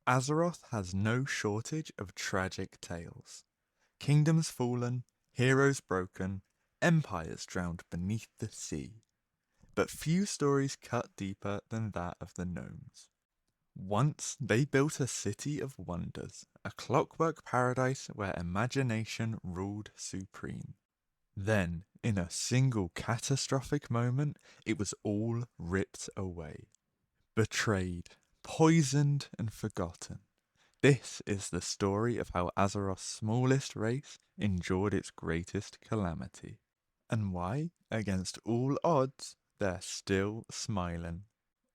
Azeroth has no shortage of tragic tales. Kingdoms fallen, heroes broken, empires drowned beneath the sea. But few stories cut deeper than that of the gnomes. Once they built a city of wonders, a clockwork paradise where imagination ruled supreme. Then, in a single catastrophic moment, it was all ripped away. Betrayed, poisoned, and forgotten. This is the story of how Azeroth's smallest race endured its greatest calamity. And why, against all odds, they're still smiling.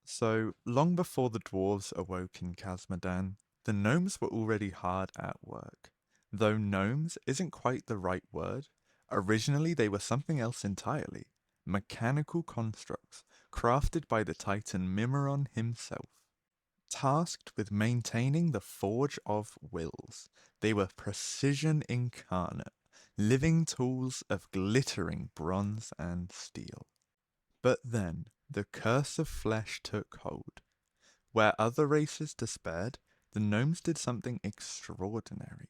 So, long before the dwarves awoke in Khazmodan, the gnomes were already hard at work. Though gnomes isn't quite the right word, originally they were something else entirely. Mechanical constructs, crafted by the titan Mimeron himself. Tasked with maintaining the Forge of Wills, they were precision incarnate, living tools of glittering bronze and steel. But then, the curse of flesh took hold. Where other races despaired, the gnomes did something extraordinary.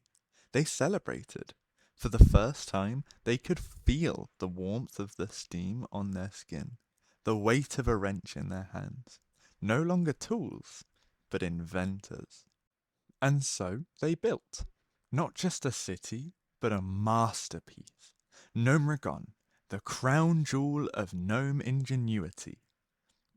They celebrated. For the first time, they could feel the warmth of the steam on their skin, the weight of a wrench in their hands. No longer tools, but inventors. And so they built, not just a city, but a masterpiece. Gnomeregan, the crown jewel of gnome ingenuity.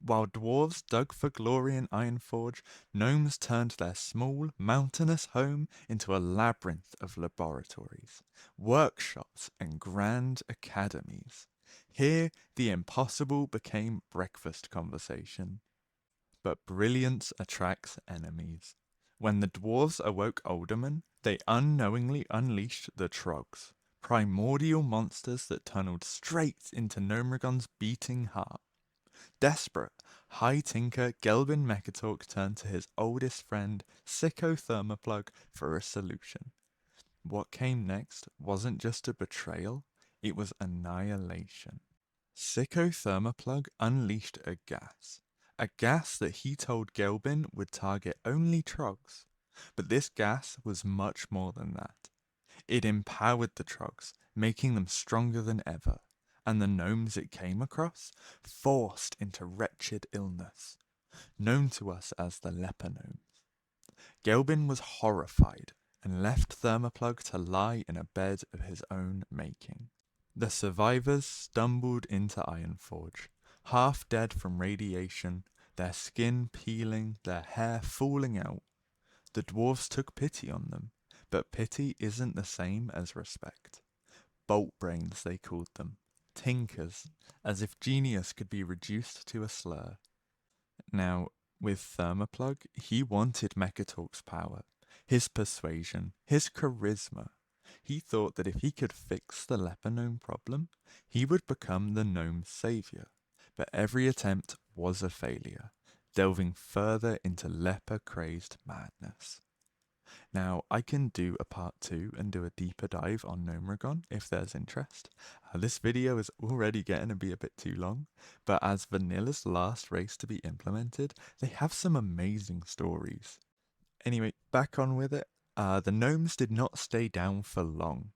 While dwarves dug for glory in Ironforge, gnomes turned their small, mountainous home into a labyrinth of laboratories, workshops, and grand academies. Here, the impossible became breakfast conversation. But brilliance attracts enemies. When the dwarves awoke aldermen, they unknowingly unleashed the trogs, primordial monsters that tunneled straight into Gnomeregan's beating heart. Desperate, High Tinker Gelbin Mechatalk turned to his oldest friend, Sicko Thermaplugg, for a solution. What came next wasn't just a betrayal, it was annihilation. Sicko Thermaplugg unleashed a gas that he told Gelbin would target only trogs. But this gas was much more than that. It empowered the trogs, making them stronger than ever, and the gnomes it came across forced into wretched illness, known to us as the leper gnomes. Gelbin was horrified and left Thermaplugg to lie in a bed of his own making. The survivors stumbled into Ironforge, half dead from radiation, their skin peeling, their hair falling out. The dwarves took pity on them, but pity isn't the same as respect. Bolt brains, they called them. Tinkers, as if genius could be reduced to a slur. Now, with Thermaplugg, he wanted Mechatalk's power, his persuasion, his charisma. He thought that if he could fix the leper gnome problem, he would become the gnome's savior. But every attempt was a failure, delving further into leper-crazed madness. Now, I can do a part 2 and do a deeper dive on Gnomeregan if there's interest. This video is already getting to be a bit too long, but as Vanilla's last race to be implemented, they have some amazing stories. Anyway, back on with it. The gnomes did not stay down for long.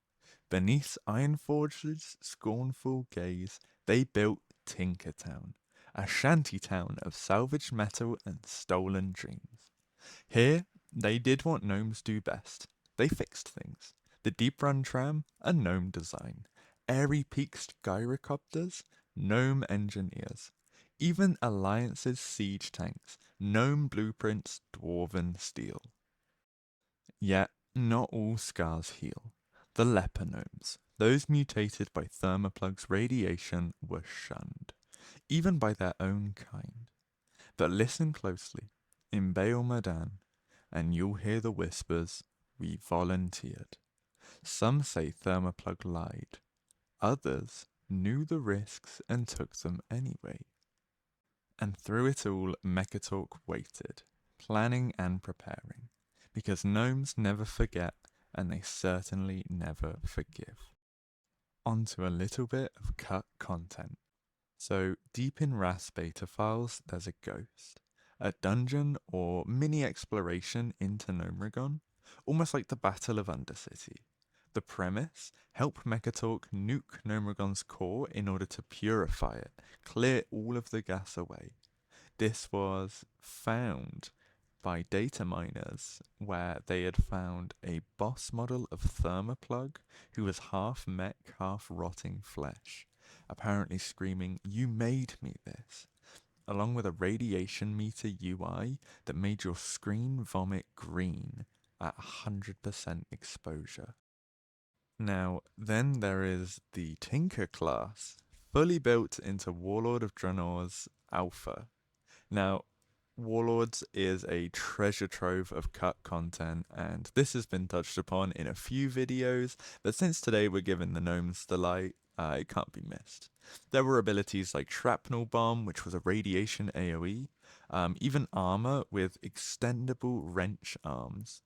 Beneath Ironforge's scornful gaze, they built Tinkertown, a shantytown of salvaged metal and stolen dreams. Here, they did what gnomes do best. They fixed things. The Deep Run tram, a gnome design. Airy peaked gyrocopters, gnome engineers. Even Alliance's siege tanks, gnome blueprints, dwarven steel. Yet, not all scars heal. The leper gnomes, those mutated by Thermaplugg's radiation, were shunned, even by their own kind. But listen closely. In Baal-Madan, and you'll hear the whispers, we volunteered. Some say Thermaplugg lied. Others knew the risks and took them anyway. And through it all, Mechatalk waited, planning and preparing, because gnomes never forget, and they certainly never forgive. On to a little bit of cut content. So, deep in RAS beta files, there's a ghost. a dungeon or mini exploration into Gnomeregan, almost like the Battle of Undercity. The premise: help Mechatalk nuke Gnomeregan's core in order to purify it, clear all of the gas away. This was found by data miners, where they had found a boss model of Thermaplugg who was half mech, half rotting flesh, apparently screaming, "You made me this," along with a radiation meter UI that made your screen vomit green at 100% exposure. Now, then there is the Tinker class, fully built into Warlord of Draenor's alpha. Now, Warlords is a treasure trove of cut content, and this has been touched upon in a few videos, but since today we're giving the gnomes the light, it can't be missed. There were abilities like Shrapnel Bomb, which was a radiation AoE, even armor with extendable wrench arms.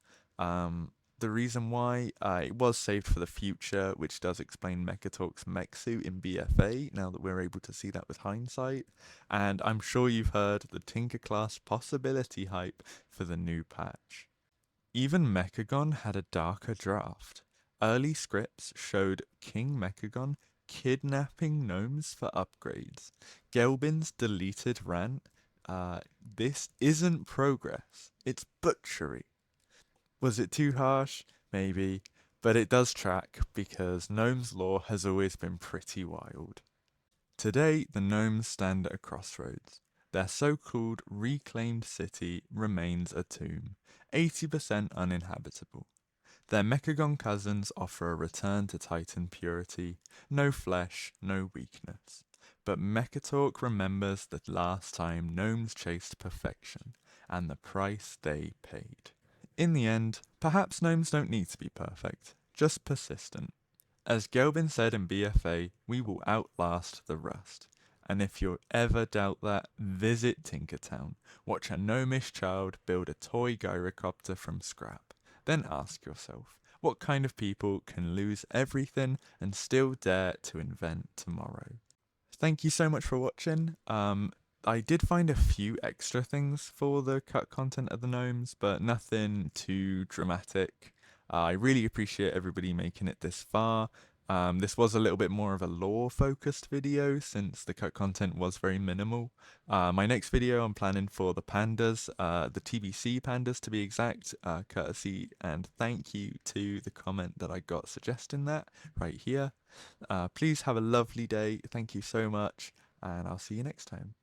The reason why it was saved for the future, which does explain Mechatalk's mech suit in BFA, now that we're able to see that with hindsight. And I'm sure you've heard the Tinker class possibility hype for the new patch. Even Mechagon had a darker draft. Early scripts showed King Mechagon kidnapping gnomes for upgrades. Gelbin's deleted rant, "This isn't progress, it's butchery." Was it too harsh? Maybe, but it does track because Gnome's lore has always been pretty wild. Today, the gnomes stand at a crossroads. Their so-called reclaimed city remains a tomb, 80% uninhabitable. Their Mechagon cousins offer a return to Titan purity, no flesh, no weakness. But Mechatalk remembers the last time gnomes chased perfection, and the price they paid. In the end, perhaps gnomes don't need to be perfect, just persistent. As Gelbin said in BFA, we will outlast the rust. And if you ever doubt that, visit Tinkertown. Watch a gnomish child build a toy gyrocopter from scrap. Then ask yourself, what kind of people can lose everything and still dare to invent tomorrow? Thank you so much for watching. I did find a few extra things for the cut content of the gnomes, but nothing too dramatic. I really appreciate everybody making it this far. This was a little bit more of a lore-focused video since the cut content was very minimal. My next video I'm planning for the pandas, the TBC pandas to be exact, courtesy and thank you to the comment that I got suggesting that right here. Please have a lovely day. Thank you so much, and I'll see you next time.